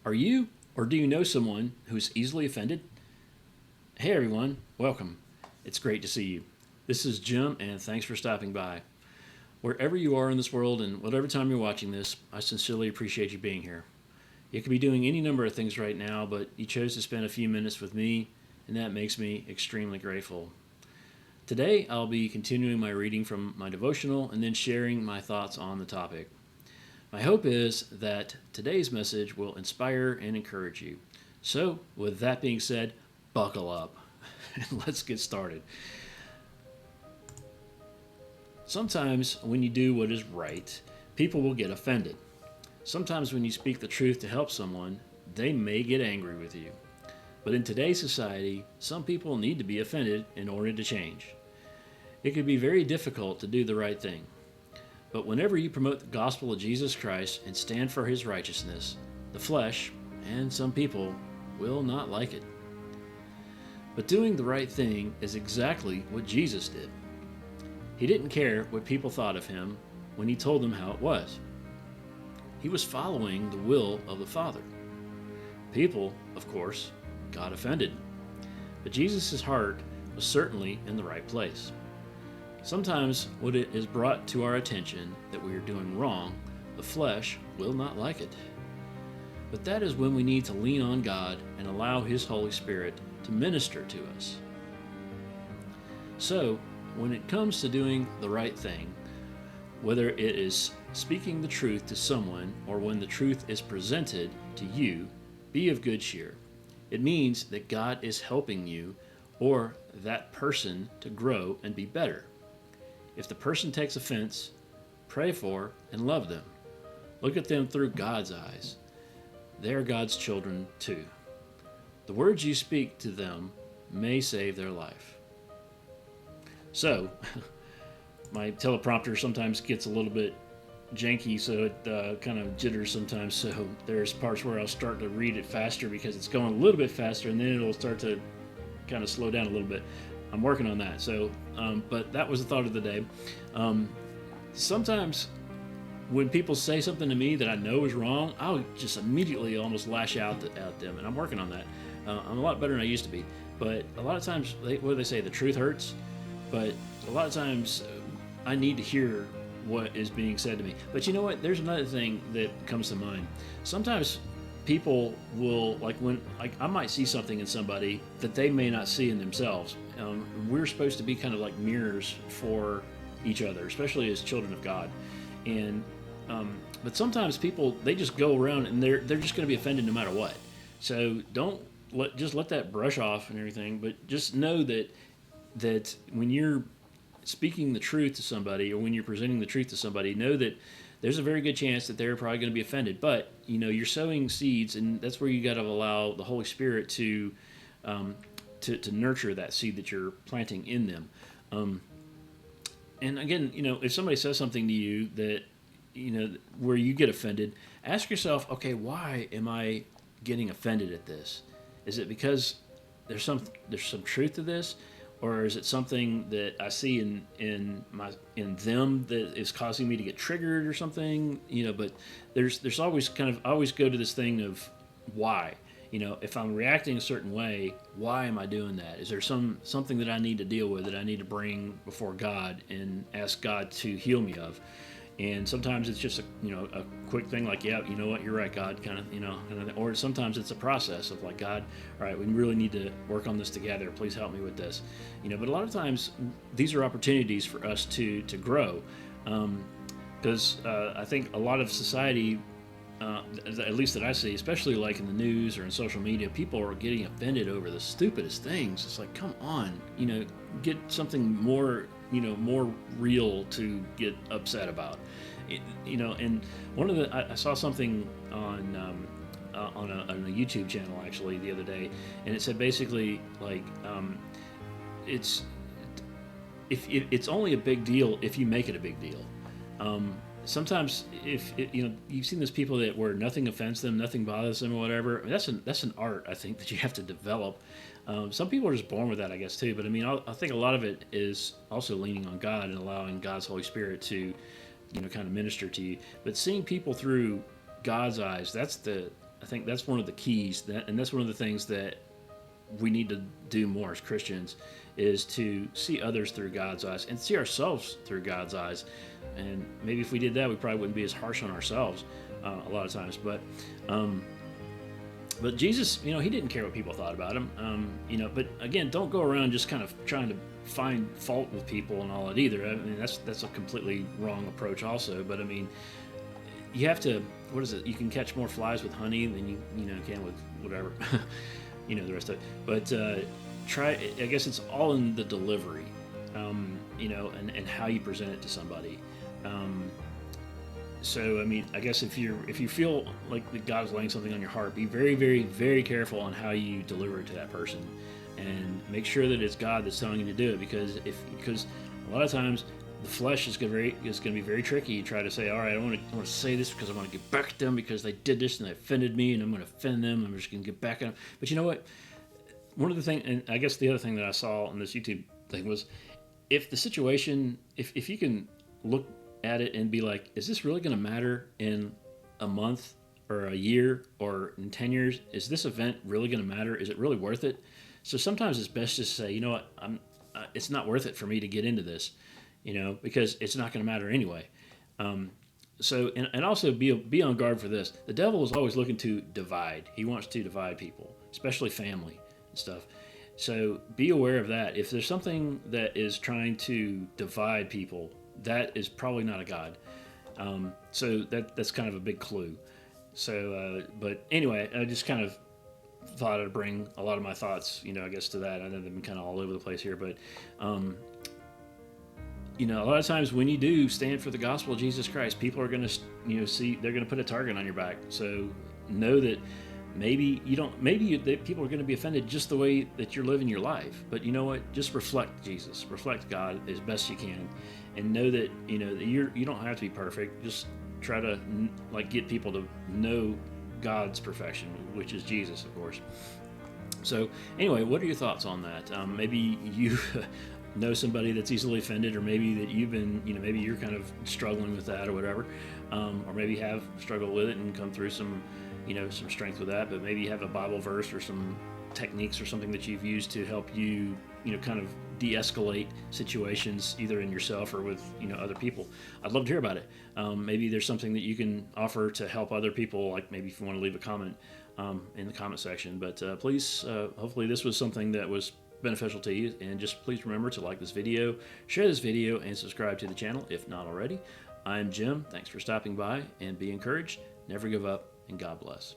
Are you or do you know someone who's easily offended? Hey everyone, welcome. It's great to see you. This is Jim, and thanks for stopping by. Wherever you are in this world and whatever time you're watching this, I sincerely appreciate you being here. You could be doing any number of things right now, but you chose to spend a few minutes with me, and that makes me extremely grateful. Today, I'll be continuing my reading from my devotional and then sharing my thoughts on the topic. My hope is that today's message will inspire and encourage you. So, with that being said, buckle up and let's get started. Sometimes when you do what is right, people will get offended. Sometimes when you speak the truth to help someone, they may get angry with you. But in today's society, some people need to be offended in order to change. It can be very difficult to do the right thing. But whenever you promote the gospel of Jesus Christ and stand for his righteousness, the flesh, and some people, will not like it. But doing the right thing is exactly what Jesus did. He didn't care what people thought of him when he told them how it was. He was following the will of the Father. People, of course, got offended. But Jesus' heart was certainly in the right place. Sometimes when it is brought to our attention that we are doing wrong, the flesh will not like it. But that is when we need to lean on God and allow his Holy Spirit to minister to us. So, when it comes to doing the right thing, whether it is speaking the truth to someone or when the truth is presented to you, be of good cheer. It means that God is helping you or that person to grow and be better. If the person takes offense, pray for and love them. Look at them through God's eyes. They are God's children too. The words you speak to them may save their life. So, my teleprompter sometimes gets a little bit janky, so it kind of jitters sometimes. So there's parts where I'll start to read it faster because it's going a little bit faster, and then it'll start to kind of slow down a little bit. I'm working on that. So, but that was the thought of the day. Sometimes when people say something to me that I know is wrong, I'll just immediately almost lash out at them, and I'm working on that. I'm a lot better than I used to be. But a lot of times, what do they say? The truth hurts. But a lot of times, I need to hear what is being said to me. But you know what? There's another thing that comes to mind. Sometimes people will, like I might see something in somebody that they may not see in themselves. We're supposed to be kind of like mirrors for each other, especially as children of God. And but sometimes people, they just go around and they're just going to be offended no matter what. So don't let that brush off and everything. But just know that when you're speaking the truth to somebody or when you're presenting the truth to somebody, know that there's a very good chance that they're probably going to be offended. But you're sowing seeds, and that's where you got to allow the Holy Spirit to nurture that seed that you're planting in them. And again, if somebody says something to you that where you get offended, ask yourself, okay, why am I getting offended at this? Is it because there's some truth to this? Or is it something that I see in them that is causing me to get triggered or something? But there's always I always go to this thing of why. If I'm reacting a certain way, why am I doing that? Is there something that I need to deal with that I need to bring before God and ask God to heal me of? And sometimes it's just a quick thing like, yeah, you know what, you're right, God, kind of, or sometimes it's a process of like, God, all right, we really need to work on this together. Please help me with this, But a lot of times these are opportunities for us to grow, because I think a lot of society, at least that I see, especially like in the news or in social media, people are getting offended over the stupidest things. It's like, come on, get something more more real to get upset about. And one of I saw something on a YouTube channel actually the other day, and it said basically like it's it's only a big deal if you make it a big deal. Sometimes if you've seen those people where nothing offends them, nothing bothers them or whatever. I mean, that's an art, I think, that you have to develop. Some people are just born with that, I guess, too. But I mean, I think a lot of it is also leaning on God and allowing God's Holy Spirit to kind of minister to you. But seeing people through God's eyes, I think that's one of the keys, and that's one of the things that we need to do more as Christians, is to see others through God's eyes and see ourselves through God's eyes. And maybe if we did that, we probably wouldn't be as harsh on ourselves a lot of times. But Jesus, he didn't care what people thought about him. But again, don't go around just kind of trying to find fault with people and all that either. I mean, that's a completely wrong approach also. But I mean, you have to, what is it? You can catch more flies with honey than you can with whatever, the rest of it. But I guess it's all in the delivery, and how you present it to somebody. So I mean, I guess if you feel like God's laying something on your heart, be very, very, very careful on how you deliver it to that person, and make sure that it's God that's telling you to do it. Because a lot of times the flesh is going to be very tricky. You try to say, all right, I want to say this because I want to get back at them because they did this and they offended me, and I'm going to offend them. I'm just going to get back at them. But you know what? One of the things, and I guess the other thing that I saw on this YouTube thing was, if the situation, if you can look at it and be like, is this really going to matter in a month or a year or in 10 years? Is this event really going to matter? Is it really worth it? So sometimes it's best just to say, you know what, it's not worth it for me to get into this, because it's not going to matter anyway. So also be on guard for this. The devil is always looking to divide. He wants to divide people, especially family and stuff. So be aware of that. If there's something that is trying to divide people, that is probably not a God. So that's kind of a big clue. So, but anyway, I just kind of thought I'd bring a lot of my thoughts, I guess, to that. I know they've been kind of all over the place here, but a lot of times when you do stand for the gospel of Jesus Christ, people are going to, they're going to put a target on your back. So know that people are going to be offended just the way that you're living your life. But you know what? Just reflect Jesus, reflect God as best you can, and know that that you don't have to be perfect. Just try to get people to know God's perfection, which is Jesus, of course. So anyway, what are your thoughts on that? Maybe you know somebody that's easily offended, or maybe that you've been, maybe you're kind of struggling with that or whatever, or maybe have struggled with it and come through some strength with that. But maybe you have a Bible verse or some techniques or something that you've used to help you, kind of de-escalate situations either in yourself or with, other people. I'd love to hear about it. Maybe there's something that you can offer to help other people, like maybe if you want to leave a comment in the comment section. But please, hopefully this was something that was beneficial to you, and just please remember to like this video, share this video, and subscribe to the channel if not already. I'm Jim. Thanks for stopping by, and be encouraged. Never give up, and God bless.